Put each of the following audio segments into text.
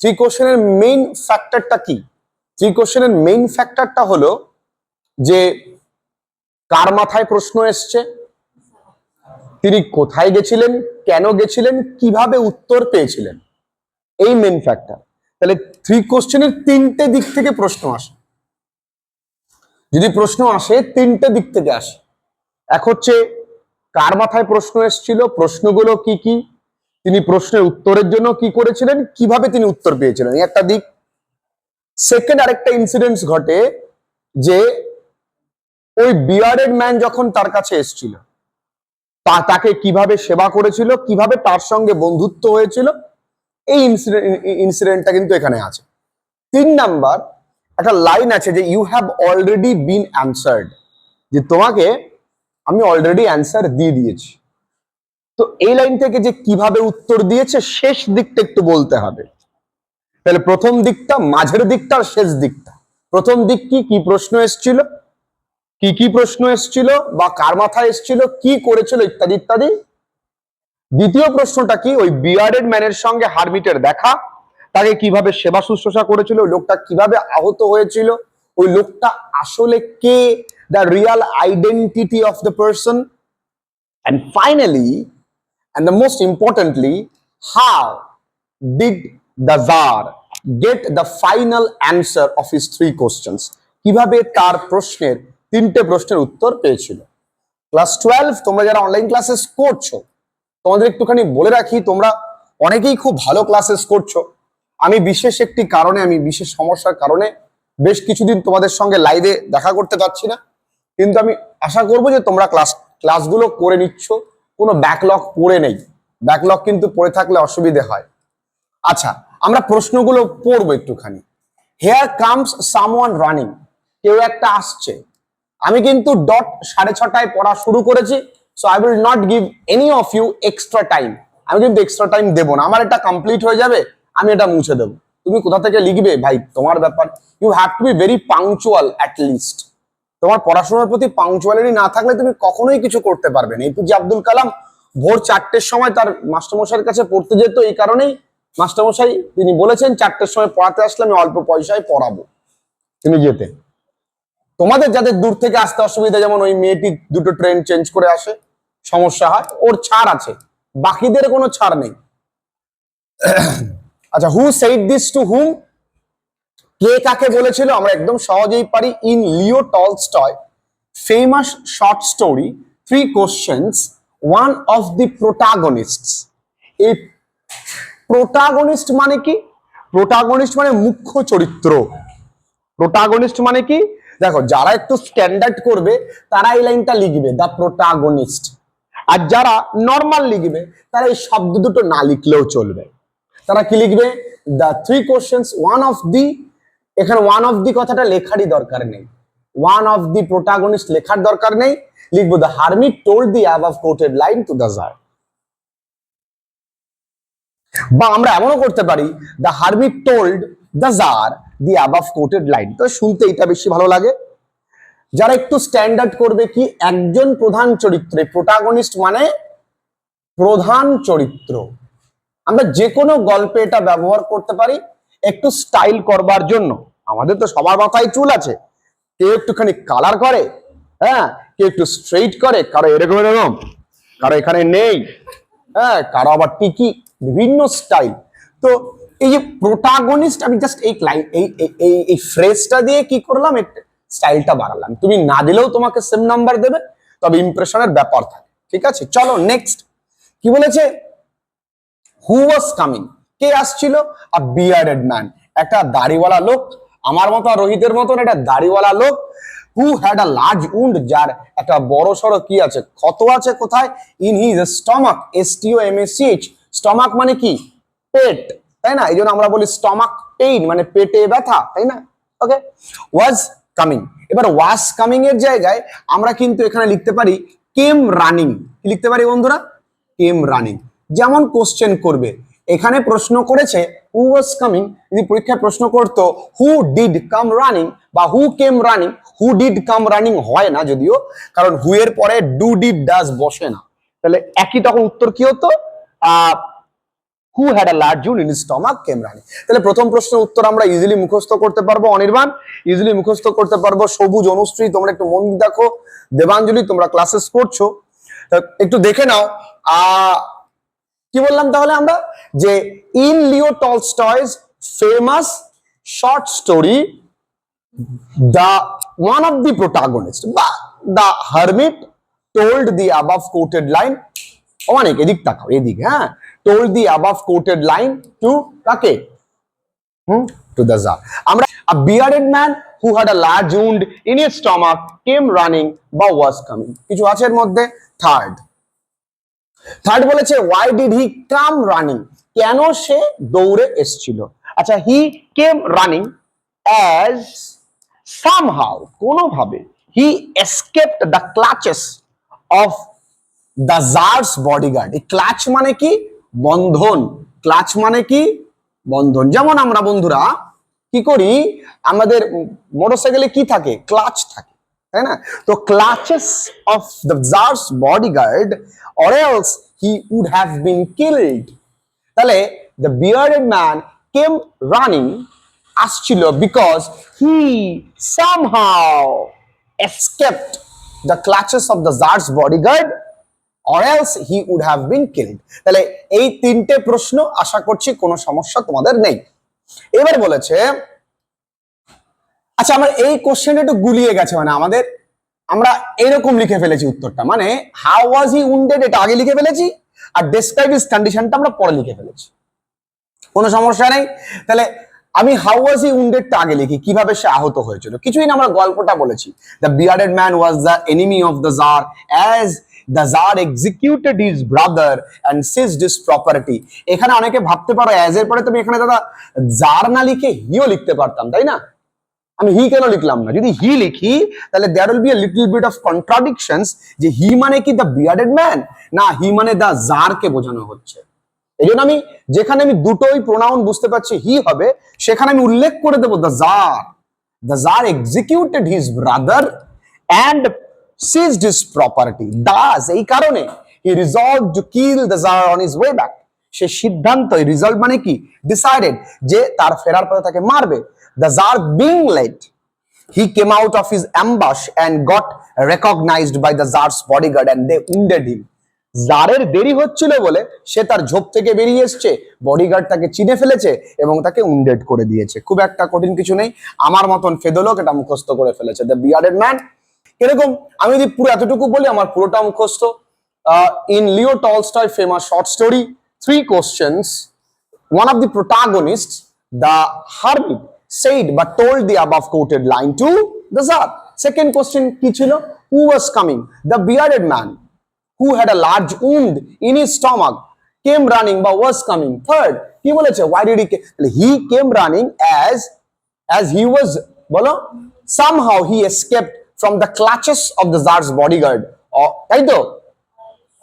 Three কোশ্চেনের main ফ্যাক্টরটা কি? Three কোশ্চেনের মেইন ফ্যাক্টরটা হলো যে কার মাথায় প্রশ্ন এসছে, তিনি কোথায় গেছিলেন, কেন গেছিলেন, কিভাবে উত্তর পেয়েছিলেন, এই মেইন ফ্যাক্টর। তাহলে থ্রি কোশ্চেনের তিনটে দিক থেকে প্রশ্ন আসে। যদি প্রশ্ন আসে তিনটে দিক থেকে আসে। এক হচ্ছে কার মাথায় প্রশ্ন এসেছিল, প্রশ্নগুলো কি কি, তিনি প্রশ্নের উত্তরের জন্য কি করেছিলেন, কিভাবে তিনি উত্তর পেয়েছিলেন, একটা দিক। সেকেন্ড আরেকটা ইনসিডেন্টস ঘটে যে ওই বিয়ার্ডেড ম্যান যখন তার কাছে এসেছিল তাকে কিভাবে সেবা করেছিল, কিভাবে তার সঙ্গে বন্ধুত্ব হয়েছিল, এই ইনসিডেন্টটা কিন্তু এখানে আছে। 3 নাম্বার একটা লাইন আছে যে you have already been answered, যে তোমাকে আমি অলরেডি অ্যান্সার দিয়ে দিয়েছি। তো এই লাইন থেকে যে কিভাবে উত্তর দিয়েছে শেষ দিকটা একটু বলতে হবে। তাহলে প্রথম দিকটা, মাঝের দিকটা আর শেষ দিকটা। প্রথম দিক কি কি প্রশ্ন এসেছিল, কি প্রশ্ন এসেছিল বা কার মাথায় এসেছিল, কি করেছিল, ইত্যাদি ইত্যাদি। দ্বিতীয় প্রশ্নটা কি, ওই বিয়ার্ডেড ম্যানের সঙ্গে হারমিটের দেখা, তাকে কিভাবে সেবা শুশ্রূষা করেছিল, ওই লোকটা কিভাবে আহত হয়েছিল, ওই লোকটা আসলে কে, the real identity of the person. And finally, and the most importantly, how did the Tsar get the final answer of his 3 questions? কিভাবে তার প্রশ্নের 3টে প্রশ্নের উত্তর পেয়েছিল। ক্লাস 12 তোমরা যারা অনলাইন ক্লাসেস করছো, তোমাদের একটুখানি বলে রাখি, তোমরা অনেকেই খুব ভালো ক্লাসেস করছো। আমি বিশেষ একটি কারণে, আমি বিশেষ সমস্যার কারণে বেশ কিছুদিন তোমাদের সঙ্গে লাইভে দেখা করতে পারছি না, কিন্তু আমি আশা করব যে তোমরা ক্লাসগুলো করে নিচ্ছ, কোনো ব্যাকলগ পড়ে নেই। ব্যাকলগ কিন্তু পড়ে থাকলে অসুবিধে হয়। আচ্ছা, আমরা প্রশ্নগুলো পড়বো একটুখানি। হেয়ার কামস সামওয়ান রানিং, কেউ একটা আসছে। আমি কিন্তু 6:30 পড়া শুরু করেছি, so I will not give any of you extra time. আমি কিন্তু এক্সট্রা টাইম দেবো না, আমার এটা কমপ্লিট হয়ে যাবে, আমি এটা মুছে দেবো। তুমি কোথা থেকে লিখবে ভাই, তোমার ব্যাপার। You have to be very punctual at least. তোমার পড়াশোনার প্রতি পাংচুয়ালিটি না থাকলে তুমি কখনোই কিছু করতে পারবে না। এপিজে আব্দুল কালাম ভোর 4টের সময় তার মাস্টারমশাইয়ের কাছে পড়তে যেত, এই কারণেই মাস্টারমশাই তিনি বলেছেন 4টের সময় পড়াতে আসলে আমি অল্প পয়সায় পড়াবো, তিনি যেতেন। তোমাদের যাদের দূর থেকে আসতে অসুবিধা, যেমন ওই মেয়েটি 2টো ট্রেন চেঞ্জ করে আসে, সমস্যা হয়, ওর ছাড় আছে, বাকিদের কোনো ছাড় নেই। আচ্ছা, who said this to whom, কে কাকে বলেছিল, আমরা একদম সহজেই পারি। In Leo Tolstoy famous short story 3 questions, one of the protagonists. এই প্রোটাগনিস্ট মানে কি? প্রোটাগনিস্ট মানে মুখ্য চরিত্র। প্রোটাগনিস্ট মানে কি? দেখো, যারা একটু স্ট্যান্ডার্ড করবে তারা এই লাইনটা লিখবে, দ্য প্রোটাগনিস্ট। আর যারা নর্মাল লিখবে তারা এই শব্দ দুটো না লিখলেও চলবে। তারা কি লিখবে? দ্য 3 কোশ্চেন্স, ওয়ান অফ দি। এখানে ওয়ান অফ দি কথাটা লেখারই দরকার নেই, ওয়ান অফ দি প্রোটাগনিস্ট লেখার দরকার নেই, লিখবো the hermit told the above quoted line to the tsar. বা আমরা এমনও করতে পারি, the hermit told the tsar the above quoted line. তো শুনতে এটা বেশি ভালো লাগে। যারা একটু স্ট্যান্ডার্ড করবে কি, একজন প্রধান চরিত্রে, প্রোটাগনিস্ট মানে প্রধান চরিত্র। আমরা যে কোনো গল্পে এটা ব্যবহার করতে পারি একটু স্টাইল করবার জন্য। আমাদের তো সবার মাথায় চুল আছে, কেউ একটুখানি কালার করে, হ্যাঁ, কেউ একটু স্ট্রেইট করে, কারো এরকম এরকম, কারো এখানে নেই, হ্যাঁ, কারো আবার টিকি, বিভিন্ন স্টাইল। তো এই যে প্রোটাগনিস্ট, আমি জাস্ট এই ফ্রেজটা দিয়ে কি করলাম, স্টাইলটা বাড়ালাম। তুমি না দিলেও তোমাকে সেম নাম্বার দেবে, তবে ইমপ্রেশনের ব্যাপার থাকে। ঠিক আছে, চলো নেক্সট কি বলেছে। হু ওয়াজ কামিং, কে আসছিল? আ বিয়ার্ডেড ম্যান, একটা দাড়িওয়ালা লোক, আমার মতো রোহিতের মতন একটা দাড়িওয়ালা লোক। Who had a large wound, যার একটা বড় সড়ো কি আছে, ক্ষত আছে। কোথায়? In his stomach, STOMACH। Stomach মানে কি? পেট, তাই না? এই জন্য আমরা বলি স্টমাক পেইন, মানে পেটে ব্যথা, তাই না? ওকে, ওয়াজ কামিং। এবার ওয়াজ কামিং এর জায়গায় আমরা কিন্তু এখানে লিখতে পারি কেম রানিং। কি লিখতে পারি বন্ধুরা? Came running. যেমন কোশ্চেন করবে, এখানে প্রশ্ন করেছে হু ওয়াজ কামিং, যদি পরীক্ষায় প্রশ্ন করতো হু ডিড কাম রানিং বা who came running, who did come running হয় না যদিও, কারণ হু এর পরে ডু ডিড ডাজ বসে না। তাহলে একই তখন উত্তর কি হতো? who had a large wound in his stomach came running. তাহলে প্রথম প্রশ্নের উত্তর আমরা ইজিলি মুখস্থ করতে পারবো। অনির্বাণ ইজিলি মুখস্থ করতে পারবো। সবুজ, অনুশ্রী তোমরা একটু মন দেখো। দেবাঞ্জলি তোমরা ক্লাসেস করছো, একটু দেখে নাও। কি বললাম তাহলে আমরা, যে in Leo Tolstoy's famous short story the one of the protagonist the hermit told the above quoted line, অনেক এদিক তাকাও এদিকে, হ্যাঁ, told the above quoted line to কাকে, to the Tsar. আমরা a bearded man who had a large wound in his stomach came running বা was coming, কিছু আছে এর মধ্যে। থার্ড বলেছে why did he come running, কেন সে দৌড়ে এসেছিল। আচ্ছা, he came running as somehow, কোনোভাবে, he escaped the clutches of the Tsar's bodyguard. এই ক্লাচ মানে কি, বন্ধন। ক্লাচ মানে কি, বন্ধন। যেমন আমরা বন্ধুরা কি করি, আমাদের মোটরসাইকেলে কি থাকে, ক্লাচ থাকে, তাই না? তো clutches of the Tsar's bodyguard or else he would have been killed. তাহলে the bearded man came running আসছিল because he somehow escaped the clutches of the Tsar's bodyguard or else he would have been killed. তাহলে এই তিনটে প্রশ্ন আশা করছি কোনো সমস্যা তোমাদের নেই। এবার বলেছে, আচ্ছা আমার এই কোশ্চেনটা একটু গুলিয়ে গেছে, মানে আমরা এরকম লিখে ফেলেছি উত্তরটা, মানে হাউ ওয়াজ হি উন্ডেড এটা আগে লিখে ফেলেছি, আর ডেসক্রাইব হিজ কন্ডিশনটা আমরা পরে লিখে ফেলেছি, কোনো সমস্যা নেই। তাহলে আমি হাউ ওয়াজ হি উন্ডেডটা আগে লিখি, কিভাবে সে আহত হয়েছিল। কিছুই না, আমরা গল্পটা বলেছি। The bearded man was the enemy of the tsar as the tsar executed his brother and seized his property. এখানে অনেকে ভাবতে পারো অ্যাজ এর পরে তুমি এখানে দাদা জার না লিখে হিও লিখতে পারতাম, তাই না? আমি হি কেন লিখলাম না? যদি হি লিখি তাহলে there will be a little bit of contradictions, যে হি মানে কি দ্য বিয়ার্ডেড ম্যান, না হি মানে দ্য জারকে বোঝানো হচ্ছে। এই জন্য আমি যেখানে আমি দুটোই প্রোনাউন বুঝতে পারছি হি হবে, সেখানে আমি উল্লেখ করে দেবো the tsar. The tsar executed his brother and seized his property. Thus এই কারণে he resolved to kill the tsar on his way back. সে সিদ্ধান্ত, রিজলভ মানে কি, ডিসাইডেড, যে তার ফেরার পথে তাকে মারবে। The Tsar being late, he came out of his ambush and got recognized by the Tsar's bodyguard and they wounded him. জারের দেরি হচ্ছিল বলে সে তার ঝোপ থেকে বেরিয়ে এসছে, বডিগার্ড তাকে চিনে ফেলেছে এবং তাকে উন্ডেড করে দিয়েছে। খুব একটা কঠিন কিছু নেই, আমার মতন ফেদলোক এটা মুখস্থ করে ফেলেছে। দ্য বিয়ার্ডেড ম্যান এরকম, আমি যদি পুরো এতটুকু বলি আমার পুরোটা মুখস্থ। In Leo Tolstoy famous short story, 3 questions, one of the protagonists, the hermit, said but told the above quoted line to the Tsar. Second question কি ছিল, who was coming, the bearded man who had a large wound in his stomach came running but was coming. Third কি বলেছে, why did he came running as he was, বলো, somehow he escaped from the clutches of the Tsar's bodyguard, তাই তো,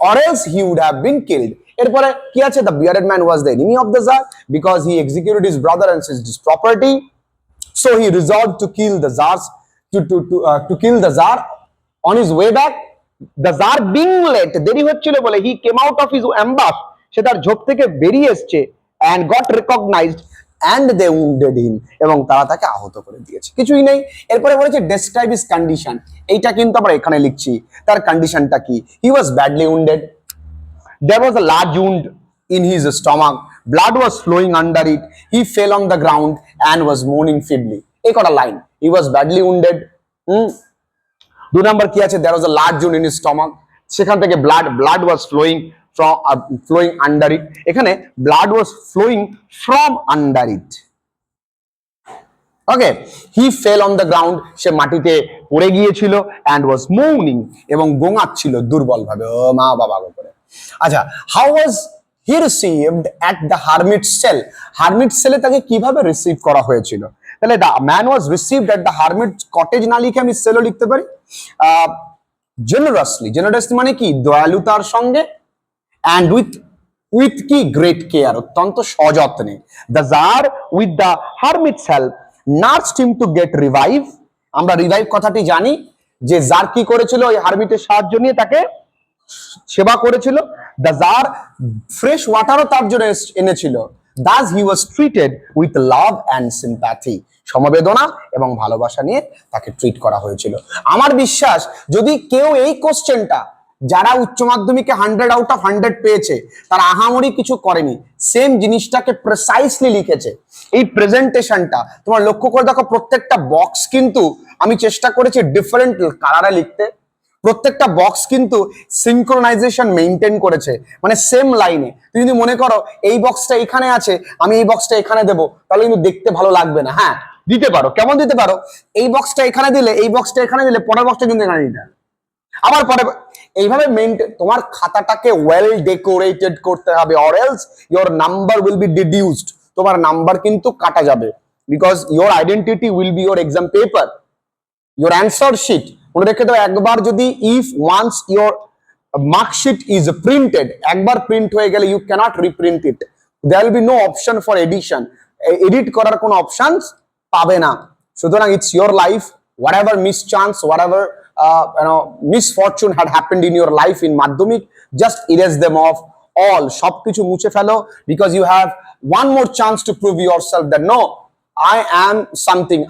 or else he would have been killed. এরপরে কি আছে, the bearded man was the enemy of the Tsar because he executed his brother and seized his property. So he resolved to kill the Tsars, to kill the Tsar on his way back. The Tsar being late, দেরি হচ্ছিল বলে, he came out of his ambush, সে তার ঝোপ থেকে বেরিয়ে এসেছে, and got recognized and they wounded him, এবং তারা তাকে আহত করে দিয়েছে। কিছুই নেই। এরপরে বলেছে describe his condition, এইটা কিন্তু আমরা এখানে লিখছি, তার কন্ডিশনটা কি। he was badly wounded, there was a large wound in his stomach, blood was flowing under it, he fell on the ground and was moaning feebly. এই কটা line, he was badly wounded। 2 number কি আছে, there was a large wound in his stomach, সেখান থেকে blood was flowing under it, এখানে blood was flowing from under it। Okay, he fell on the ground, সে মাটিতে পড়ে গিয়েছিল, and was moaning, এবং গোঙাচ্ছিল দুর্বল ভাবে, ও মা বাবা করে। আচ্ছা, how was he received at the hermit cell, hermit cell এ তাকে কিভাবে রিসিভ করা হয়েছিল। তাহলে the man was received at the hermit cottage না লিখে আমি সেলও লিখতে পারি। generously মানে কি, দয়ালুতার সঙ্গে, and with কি, great care, অত্যন্ত সযত্নে। the Tsar with the hermit's help nursed him to get revive, আমরা রিভাইভ কথাটি জানি, যে জার কি করেছিল, ওই হারমিটের সাহায্য নিয়ে তাকে সেবা করেছিল, the Tsar ফ্রেশ ওয়াটারও তার জন্য এনেছিল। Thus he was treated with love and sympathy, সমবেদনা এবং ভালোবাসা নিয়ে তাকে ট্রিট করা হয়েছিল। আমার বিশ্বাস যদি কেউ এই কোশ্চেনটা, যারা উচ্চ মাধ্যমিকে 100 আউট অফ 100 পেয়েছে, তারা আহামরি কিছু করেনি, সেম জিনিসটাকে প্রিসাইসলি লিখেছে। এই প্রেজেন্টেশনটা তোমার লক্ষ্য করে দেখো, প্রত্যেকটা বক্স কিন্তু আমি চেষ্টা করেছি ডিফারেন্ট কালারে লিখতে, প্রত্যেকটা বক্স কিন্তু সিনক্রোনাইজেশন মেইনটেইন করেছে, মানে সেম লাইনে। তুমি যদি মনে করো এই বক্সটা এখানে আছে, আমি এই বক্সটা এখানে দেবো, তাহলে কিন্তু দেখতে ভালো লাগবে না। হ্যাঁ দিতে পারো, কেমন দিতে পারো, এই বক্সটা এখানে দিলে, এই বক্সটা এখানে দিলে, পরের বক্সটা কিন্তু এখানে দিতে হবে, আবার পরে এইভাবে মেইনটেইন। তোমার খাতাটাকে ওয়েল ডেকোরেটেড করতে হবে, or else your number will be deduced, তোমার নাম্বার কিন্তু কাটা যাবে, because your identity will be your exam paper, your answer sheet. মনে রেখে দাও, একবার যদি if once your marksheet is printed, একবার প্রিন্ট হয়ে গেলে you cannot reprint it, there will be no option for edition, edit করার কোনো অপশনস পাবে না। সুতরাং it's your life, whatever miss chance, whatever misfortune had happened in your life in madhyamik, just erase them off all, সবকিছু মুছে ফেলো, because you have one more chance to prove yourself that no, I am something,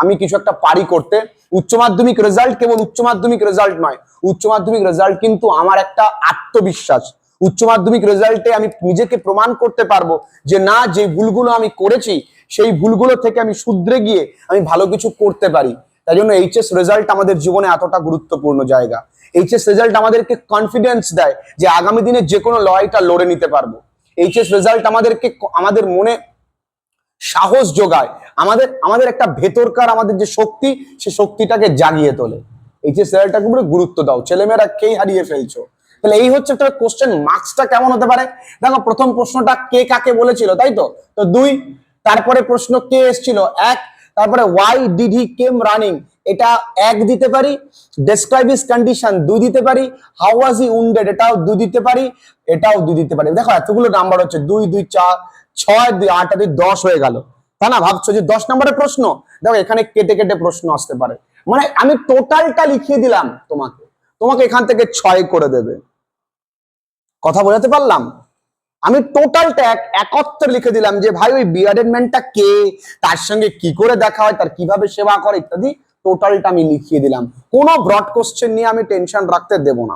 আমি কিছু একটা পারি করতে। উচ্চ মাধ্যমিক result কেবল উচ্চ মাধ্যমিক রেজাল্ট নয়, উচ্চ মাধ্যমিক রেজাল্ট কিন্তু আমার একটা আত্মবিশ্বাস। উচ্চ মাধ্যমিক রেজাল্টে আমি নিজেকে প্রমাণ করতে পারবো যে না, যে ভুলগুলো আমি করেছি সেই ভুলগুলো থেকে আমি শুধরে গিয়ে আমি ভালো কিছু করতে পারি। তাই জন্য এইচএস রেজাল্ট আমাদের জীবনে এতটা গুরুত্বপূর্ণ জায়গা। এইচএস রেজাল্ট আমাদেরকে কনফিডেন্স দেয় যে আগামী দিনে যে কোনো লড়াইটা লড়ে নিতে পারবো। এইচএস রেজাল্ট আমাদেরকে, আমাদের মনে সাহস যোগায়, আমাদের একটা ভেতরকার আমাদের যে শক্তি, সেই শক্তিটাকে জাগিয়ে তোলে। এইচএস রেজাল্টটাকে পুরো গুরুত্ব দাও, ছেলেমেয়েরা কেই হারিয়ে ফেলছো। তাহলে এই হচ্ছে একটা কোশ্চেন, মার্কসটা কেমন হতে পারে। দেখো প্রথম প্রশ্নটা কে কাকে বলেছিল, তাই তো, তো 2, তারপরে প্রশ্ন কে এসেছিল 1, তারপরে why did he came running, এটা 1 দিতে পারি, ডেসক্রাইব হিজ কন্ডিশন 2 দিতে পারি, হাউ ওয়াজ হি উন্ডেড এটাও 2 দিতে পারি, এটাও 2 দিতে পারি। দেখো এতগুলো নাম্বার হচ্ছে 2 2 4 6 2 8 2 10 হয়ে গেল, তা না? ভাবছো যে 10 নম্বরের প্রশ্ন, দেখো এখানে কেটে কেটে প্রশ্ন আসতে পারে, মানে আমি টোটালটা লিখিয়ে দিলাম তোমাকে এখান থেকে 6 করে দেবে। কথা বোঝাতে পারলাম? আমি টোটালটা একত্রে লিখে দিলাম যে ভাই ওই বিয়ার্ডেড ম্যানটা কে, তার সঙ্গে কি করে দেখা হয়, তার কিভাবে সেবা করে ইত্যাদি, টোটালটা আমি লিখিয়ে দিলাম। কোনো ব্রড কোশ্চেন নিয়ে আমি টেনশন রাখতে দেব না।